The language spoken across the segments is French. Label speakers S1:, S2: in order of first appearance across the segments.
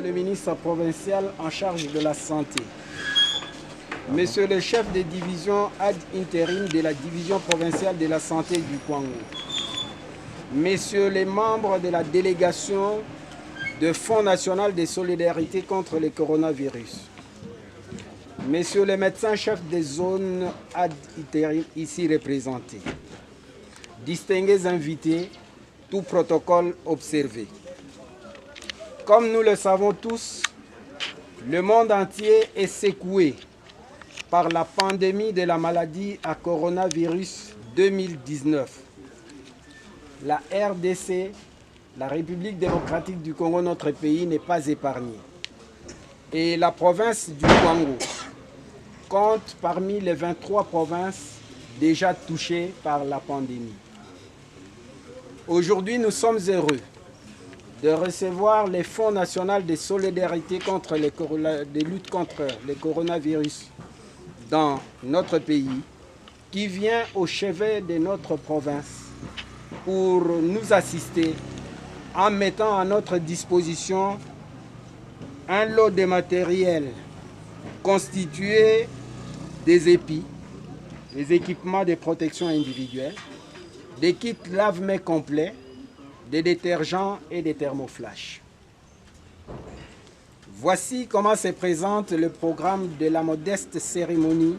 S1: Monsieur le ministre provincial en charge de la santé, Monsieur le chef de division ad intérim de la division provinciale de la santé du Kwango, Messieurs les membres de la délégation du Fonds national de solidarité contre le coronavirus, Messieurs les médecins chefs des zones ad intérim ici représentés, distingués invités, tout protocole observé. Comme nous le savons tous, le monde entier est secoué par la pandémie de la maladie à coronavirus 2019. La RDC, la République démocratique du Congo, notre pays, n'est pas épargnée. Et la province du Kwango compte parmi les 23 provinces déjà touchées par la pandémie. Aujourd'hui, nous sommes heureux de recevoir les Fonds national de solidarité de lutte contre le coronavirus dans notre pays, qui vient au chevet de notre province pour nous assister en mettant à notre disposition un lot de matériel constitué des épis, des équipements de protection individuelle, des kits lave-mains complets, des détergents et des thermoflash. Voici comment se présente le programme de la modeste cérémonie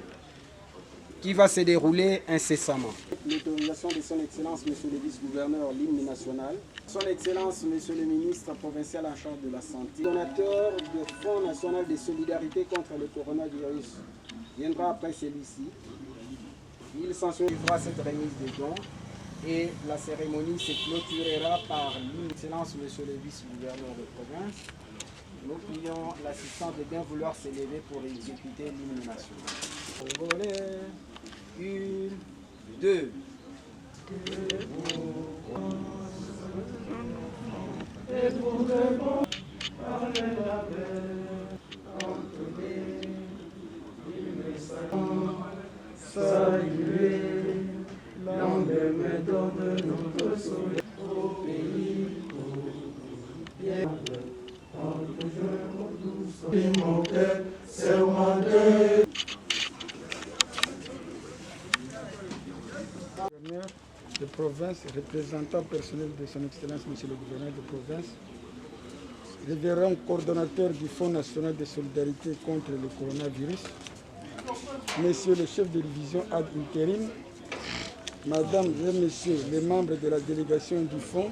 S1: qui va se dérouler incessamment. L'autorisation de son Excellence, Monsieur le Vice-gouverneur, l'hymne national, son Excellence, Monsieur le Ministre provincial en charge de la santé, donateur du Fonds national de solidarité contre le coronavirus, viendra après celui-ci. Il s'ensuivra cette remise de dons et la cérémonie se clôturera par l'Excellence, Monsieur le Vice-gouverneur de province. Nous prions l'assistant de bien vouloir s'élever pour exécuter l'hymne national. Congolais, 1, 2. Et pour que bon parler la paix, saluer l'endemain de notre soleil au pays, bien entre je et mon cœur sermenté. Gouverneur de province, représentant personnel de son Excellence, Monsieur le gouverneur de province, révérend coordonnateur du Fonds national de solidarité contre le coronavirus, Messieurs les chefs de division ad intérim, Mesdames et Messieurs les membres de la délégation du Fonds,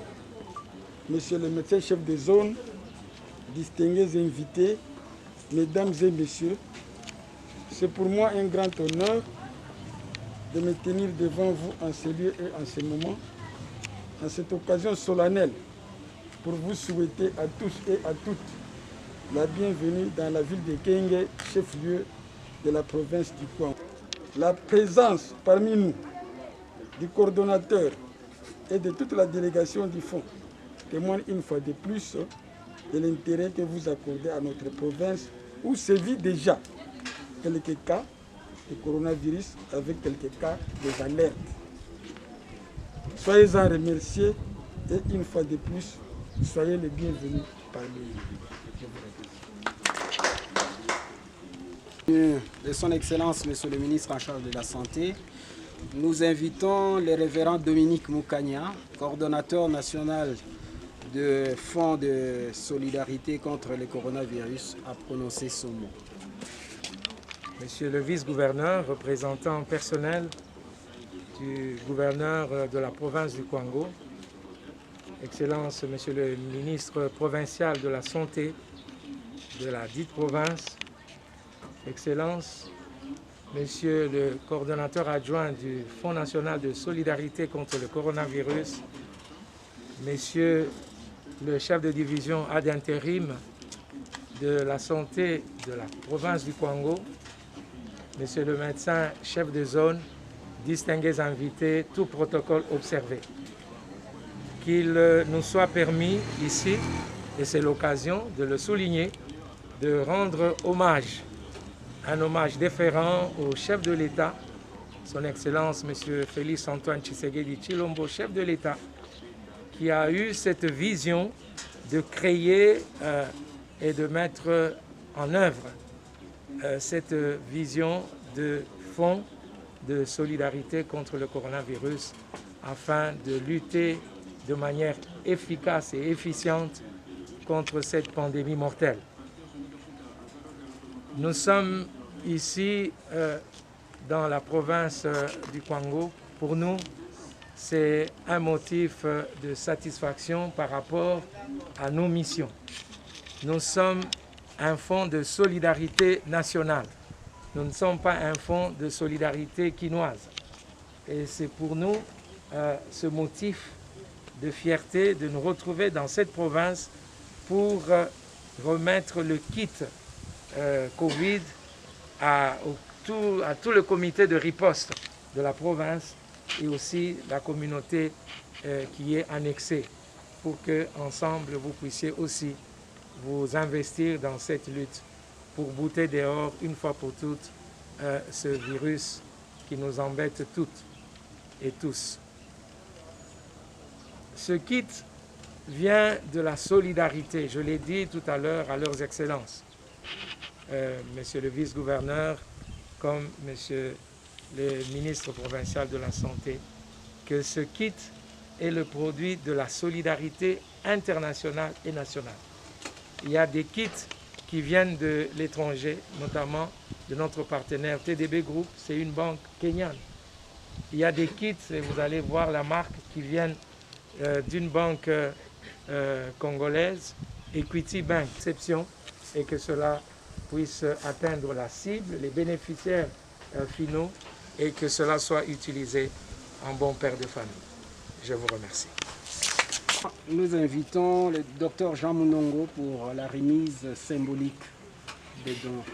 S1: Messieurs les médecins chefs de zone, distingués invités, Mesdames et Messieurs, c'est pour moi un grand honneur de me tenir devant vous en ce lieu et en ce moment, en cette occasion solennelle, pour vous souhaiter à tous et à toutes la bienvenue dans la ville de Kenge, chef-lieu de la province du Kwango. La présence parmi nous du coordonnateur et de toute la délégation du Fonds témoigne une fois de plus de l'intérêt que vous accordez à notre province où sévit déjà quelques cas de coronavirus avec quelques cas de alerte. Soyez-en remerciés et une fois de plus, soyez les bienvenus parmi nous. Je vous remercie. De son Excellence, Monsieur le ministre en charge de la Santé, nous invitons le révérend Dominique Moukania, coordonnateur national du Fonds de solidarité contre le coronavirus, à prononcer son mot.
S2: Monsieur le vice-gouverneur, représentant personnel du gouverneur de la province du Kwango, Excellence, Monsieur le ministre provincial de la Santé de la dite province, Excellence, Monsieur le coordonnateur adjoint du Fonds national de solidarité contre le coronavirus, Monsieur le chef de division ad intérim de la santé de la province du Kwango, Monsieur le médecin chef de zone, distingués invités, tout protocole observé. Qu'il nous soit permis ici, et c'est l'occasion de le souligner, de rendre hommage, un hommage déférent au chef de l'État, son Excellence M. Félix Antoine Tshisekedi Tshilombo, chef de l'État, qui a eu cette vision de créer et de mettre en œuvre cette vision de fonds de solidarité contre le coronavirus afin de lutter de manière efficace et efficiente contre cette pandémie mortelle. Nous sommes ici dans la province du Kwango. Pour nous, c'est un motif de satisfaction par rapport à nos missions. Nous sommes un fonds de solidarité nationale. Nous ne sommes pas un fonds de solidarité quinoise. Et c'est pour nous ce motif de fierté de nous retrouver dans cette province pour remettre le kit Covid à tout le comité de riposte de la province et aussi la communauté qui est annexée pour que ensemble vous puissiez aussi vous investir dans cette lutte pour bouter dehors une fois pour toutes ce virus qui nous embête toutes et tous. Ce kit vient de la solidarité, je l'ai dit tout à l'heure à leurs excellences, monsieur le vice-gouverneur comme monsieur le ministre provincial de la Santé, que ce kit est le produit de la solidarité internationale et nationale. Il y a des kits qui viennent de l'étranger, notamment de notre partenaire TDB Group, c'est une banque kenyane. Il y a des kits, et vous allez voir la marque, qui viennent d'une banque congolaise, Equity Bank, exception, et que cela puisse atteindre la cible, les bénéficiaires finaux, et que cela soit utilisé en bon père de famille. Je vous remercie.
S3: Nous invitons le docteur Jean Mounongo pour la remise symbolique des dons.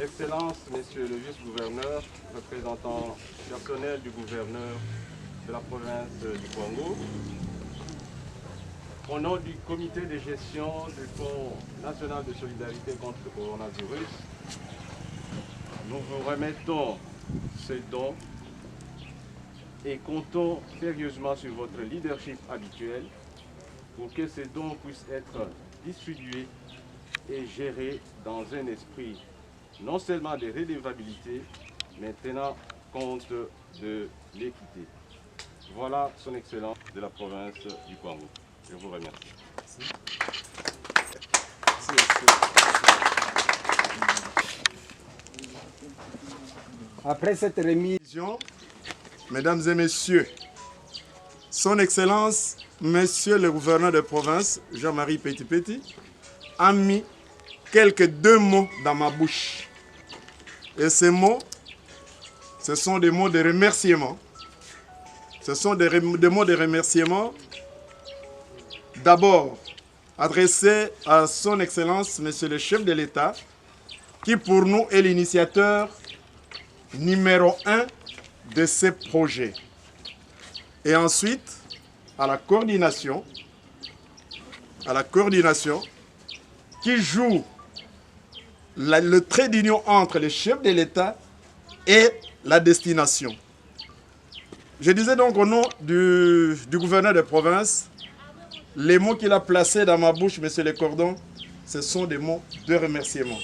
S4: Excellences, Messieurs le vice-gouverneur, représentant personnel du gouverneur de la province du Congo, au nom du comité de gestion du Fonds national de solidarité contre le coronavirus, nous vous remettons ce don et comptons sérieusement sur votre leadership habituel pour que ces dons puissent être distribués et gérés dans un esprit non seulement de redevabilité, mais tenant compte de l'équité. Voilà son Excellence de la province du Congo. Je vous remercie.
S3: Après cette remise,
S5: Mesdames et Messieurs, Son Excellence, Monsieur le gouverneur de province, Jean-Marie Petit-Petit, a mis deux mots dans ma bouche. Et ces mots, ce sont des mots de remerciement. Ce sont des mots de remerciement, d'abord adressés à Son Excellence, Monsieur le chef de l'État, qui pour nous est l'initiateur numéro 1 de ces projets. Et ensuite, à la coordination qui joue le trait d'union entre le chef de l'État et la destination. Je disais donc au nom du gouverneur de province, les mots qu'il a placés dans ma bouche, monsieur le Cordon, ce sont des mots de remerciement.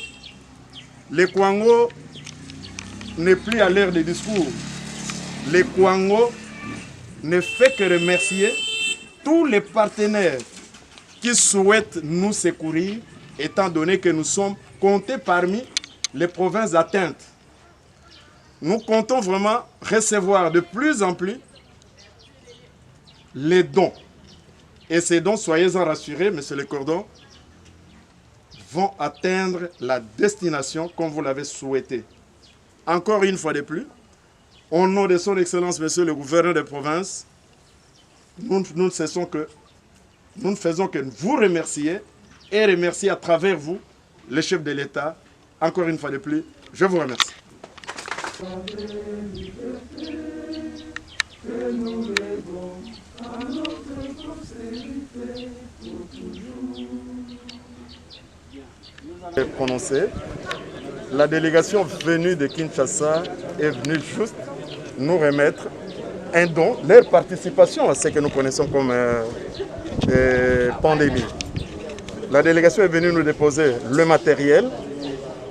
S5: Le Kwango n'est plus à l'ère des discours. Le Kwango ne fait que remercier tous les partenaires qui souhaitent nous secourir, étant donné que nous sommes comptés parmi les provinces atteintes. Nous comptons vraiment recevoir de plus en plus les dons. Et ces dons, soyez-en rassurés, monsieur le Cordon, vont atteindre la destination comme vous l'avez souhaité. Encore une fois de plus, au nom de son Excellence, monsieur le gouverneur de province, nous ne faisons que vous remercier et remercier à travers vous, le chef de l'État. Encore une fois de plus, je vous remercie. Prononcé. La délégation venue de Kinshasa est venue juste nous remettre un don, leur participation à ce que nous connaissons comme pandémie. La délégation est venue nous déposer le matériel.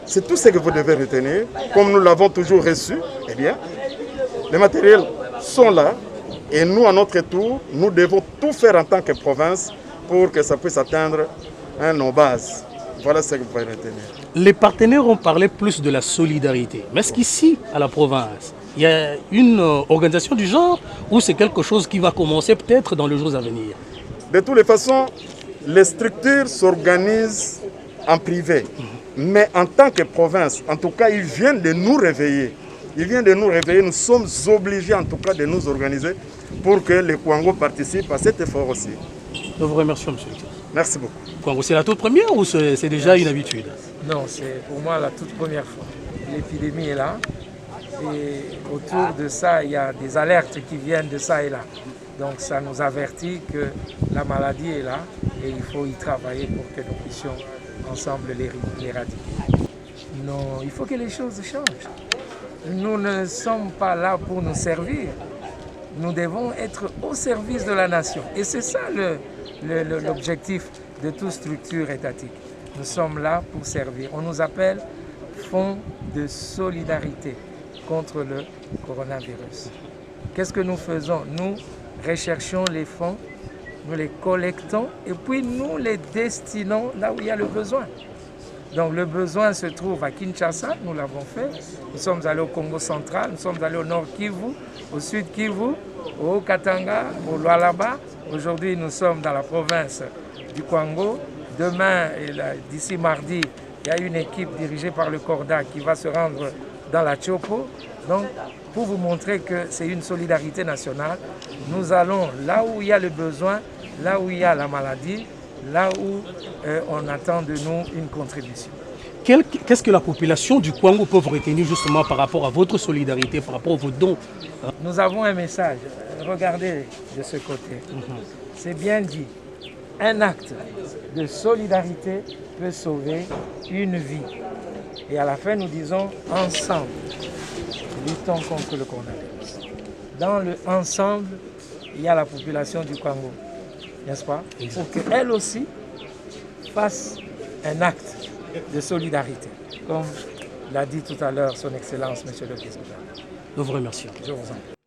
S5: C'est tout ce que vous devez retenir. Comme nous l'avons toujours reçu, eh bien, les matériels sont là. Et nous, à notre tour, nous devons tout faire en tant que province pour que ça puisse atteindre nos bases. Voilà ce que vous pouvez retenir.
S6: Les partenaires ont parlé plus de la solidarité. Mais est-ce qu'ici, à la province, il y a une organisation du genre ou c'est quelque chose qui va commencer peut-être dans les jours à venir?
S5: De toutes les façons, les structures s'organisent en privé. Mais en tant que province, en tout cas, ils viennent de nous réveiller. Ils viennent de nous réveiller. Nous sommes obligés en tout cas de nous organiser pour que les Kwango participent à cet effort aussi.
S6: Je vous remercie, monsieur.
S5: Merci beaucoup.
S6: Kwango, c'est la toute première ou c'est déjà une habitude?
S2: Non, c'est pour moi la toute première fois. L'épidémie est là et autour de ça, il y a des alertes qui viennent de ça et là. Donc ça nous avertit que la maladie est là et il faut y travailler pour que nous puissions ensemble l'éradiquer. Non, il faut que les choses changent. Nous ne sommes pas là pour nous servir. Nous devons être au service de la nation. Et c'est ça l'objectif de toute structure étatique. Nous sommes là pour servir. On nous appelle Fonds de solidarité contre le coronavirus. Qu'est-ce que nous faisons? Nous recherchons les fonds, nous les collectons et puis nous les destinons là où il y a le besoin. Donc le besoin se trouve à Kinshasa, nous l'avons fait. Nous sommes allés au Congo central, nous sommes allés au nord Kivu, au sud Kivu, au Haut-Katanga, au Lualaba. Aujourd'hui, nous sommes dans la province du Kwango. Demain, d'ici mardi, il y a une équipe dirigée par le Corda qui va se rendre dans la Chopo. Donc, pour vous montrer que c'est une solidarité nationale, nous allons là où il y a le besoin, là où il y a la maladie, là où on attend de nous une contribution.
S6: Qu'est-ce que la population du Kwango peut retenir justement par rapport à votre solidarité, par rapport à vos dons?
S2: Nous avons un message. Regardez de ce côté. C'est bien dit. Un acte de solidarité peut sauver une vie. Et à la fin, nous disons ensemble, luttons contre le coronavirus. Dans le ensemble, il y a la population du Kwango, n'est-ce pas? Pour qu'elle aussi fasse un acte de solidarité, comme l'a dit tout à l'heure son Excellence, Monsieur le Président.
S6: Nous vous remercions.
S2: Je vous en prie.